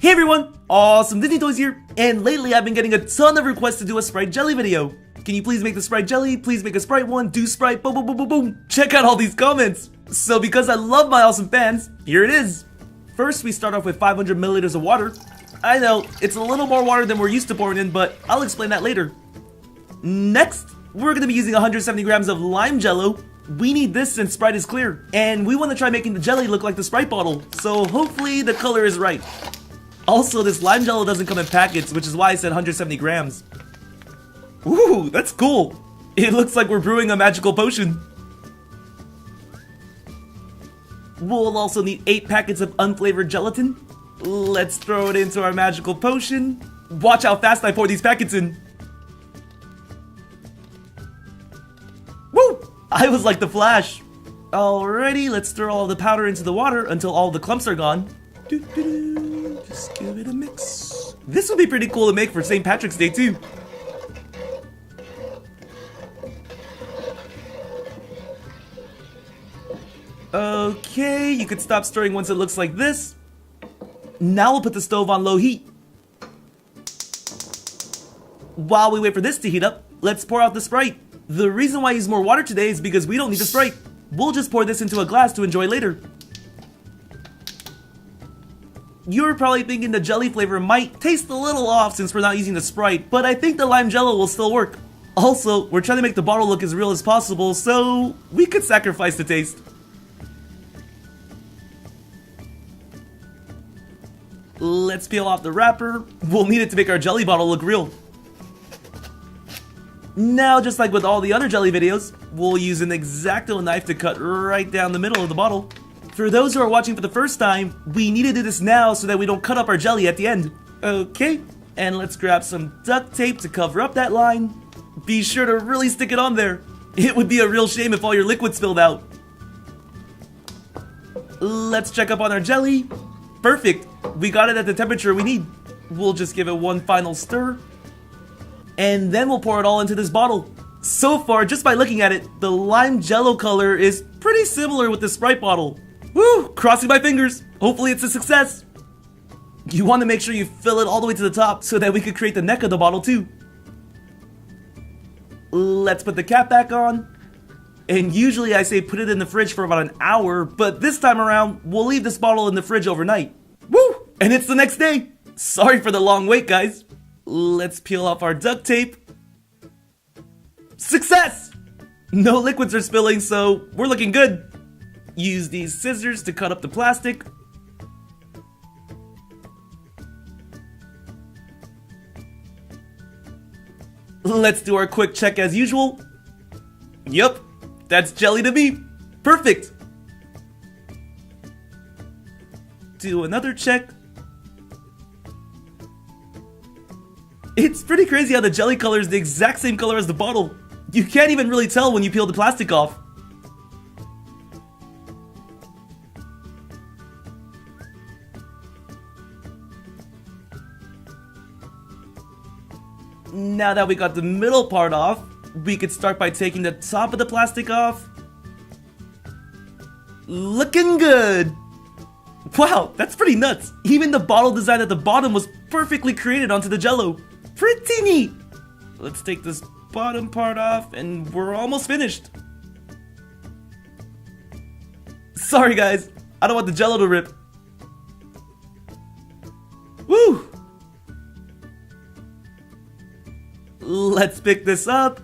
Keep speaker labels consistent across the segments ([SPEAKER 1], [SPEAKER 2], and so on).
[SPEAKER 1] Hey everyone, awesome Disney Toys here, and lately I've been getting a ton of requests to do a Sprite Jelly video. Can you please make the Sprite Jelly, please make a Sprite one, do Sprite, boom boom boom boom boom. Check out all these comments. So because I love my awesome fans, here it is. First we start off with 500 milliliters of water. I know, it's a little more water than we're used to pouring in, but I'll explain that later. Next, we're going to be using 170 grams of lime jello. We need this since Sprite is clear, and we want to try making the jelly look like the Sprite bottle, so hopefully the color is right. Also, this lime jello doesn't come in packets, which is why I said 170 grams. Ooh, that's cool. It looks like we're brewing a magical potion. We'll also need 8 packets of unflavored gelatin. Let's throw it into our magical potion. Watch how fast I pour these packets in. Woo! I was like the Flash. Alrighty, let's throw all the powder into the water until all the clumps are gone. Just give it a mix. This would be pretty cool to make for St. Patrick's Day too. Okay, you could stop stirring once it looks like this. Now we'll put the stove on low heat. While we wait for this to heat up, let's pour out the Sprite. The reason why I use more water today is because we don't need the Sprite. We'll just pour this into a glass to enjoy later. You're probably thinking the jelly flavor might taste a little off since we're not using the Sprite, but I think the lime jello will still work. Also, we're trying to make the bottle look as real as possible, so we could sacrifice the taste. Let's peel off the wrapper. We'll need it to make our jelly bottle look real. Now, just like with all the other jelly videos, we'll use an X-Acto knife to cut right down the middle of the bottle. For those who are watching for the first time, we need to do this now so that we don't cut up our jelly at the end. Okay, and let's grab some duct tape to cover up that line. Be sure to really stick it on there. It would be a real shame if all your liquid spilled out. Let's check up on our jelly. Perfect, we got it at the temperature we need. We'll just give it one final stir. And then we'll pour it all into this bottle. So far, just by looking at it, the lime jello color is pretty similar with the Sprite bottle. Woo! Crossing my fingers. Hopefully it's a success. You want to make sure you fill it all the way to the top so that we could create the neck of the bottle too. Let's put the cap back on. And usually I say put it in the fridge for about an hour, but this time around, we'll leave this bottle in the fridge overnight. Woo! And it's the next day. Sorry for the long wait, guys. Let's peel off our duct tape. Success! No liquids are spilling, so we're looking good. Use these scissors to cut up the plastic. Let's do our quick check as usual. Yup, that's jelly to me. Perfect. Do another check. It's pretty crazy how the jelly color is the exact same color as the bottle. You can't even really tell when you peel the plastic off. Now that we got the middle part off, we could start by taking the top of the plastic off. Looking good! Wow, that's pretty nuts! Even the bottle design at the bottom was perfectly created onto the jello. Pretty neat! Let's take this bottom part off and we're almost finished. Sorry guys, I don't want the jello to rip. Woo! Let's pick this up.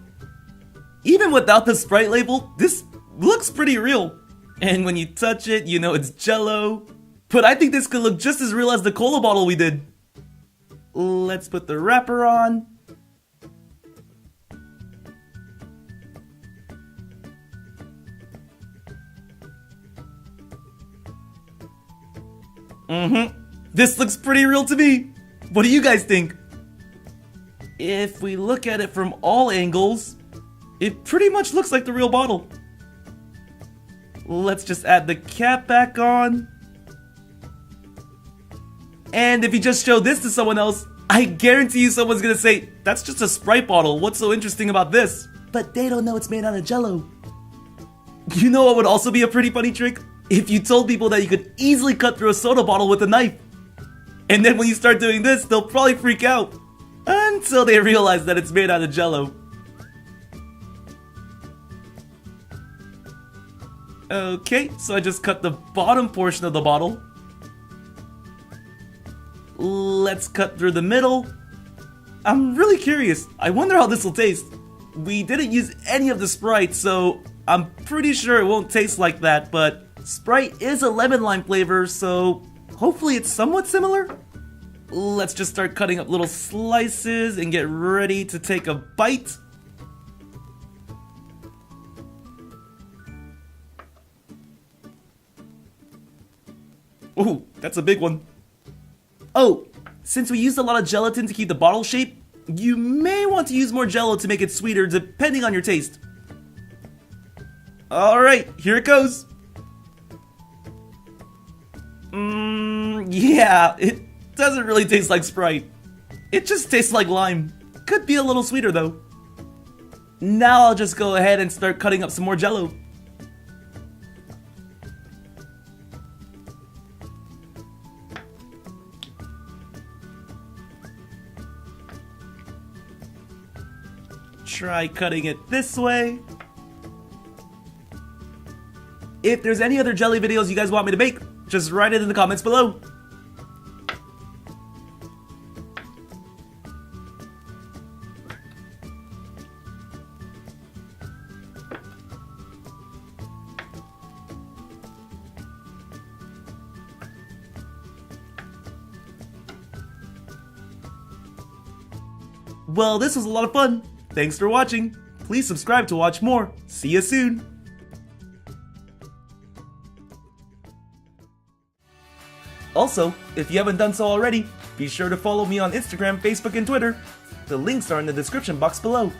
[SPEAKER 1] Even without the Sprite label, this looks pretty real. And when you touch it, you know it's jello. But I think this could look just as real as the cola bottle we did. Let's put the wrapper on. This looks pretty real to me. What do you guys think? If we look at it from all angles, it pretty much looks like the real bottle. Let's just add the cap back on. And if you just show this to someone else, I guarantee you someone's gonna say, that's just a Sprite bottle, what's so interesting about this? But they don't know it's made out of jello. You know what would also be a pretty funny trick? If you told people that you could easily cut through a soda bottle with a knife. And then when you start doing this, they'll probably freak out. Until they realize that it's made out of Jello. Okay, so I just cut the bottom portion of the bottle. Let's cut through the middle. I'm really curious. I wonder how this will taste. We didn't use any of the Sprite, so I'm pretty sure it won't taste like that, but Sprite is a lemon lime flavor, so hopefully it's somewhat similar. Let's just start cutting up little slices and get ready to take a bite. Ooh, that's a big one. Oh, since we used a lot of gelatin to keep the bottle shape, you may want to use more Jello to make it sweeter depending on your taste. Alright, here it goes. Yeah, it doesn't really taste like Sprite. It just tastes like lime. Could be a little sweeter though. Now I'll just go ahead and start cutting up some more Jello. Try cutting it this way. If there's any other jelly videos you guys want me to make, just write it in the comments below. Well, this was a lot of fun. Thanks for watching. Please subscribe to watch more. See you soon. Also, if you haven't done so already, be sure to follow me on Instagram, Facebook, and Twitter. The links are in the description box below.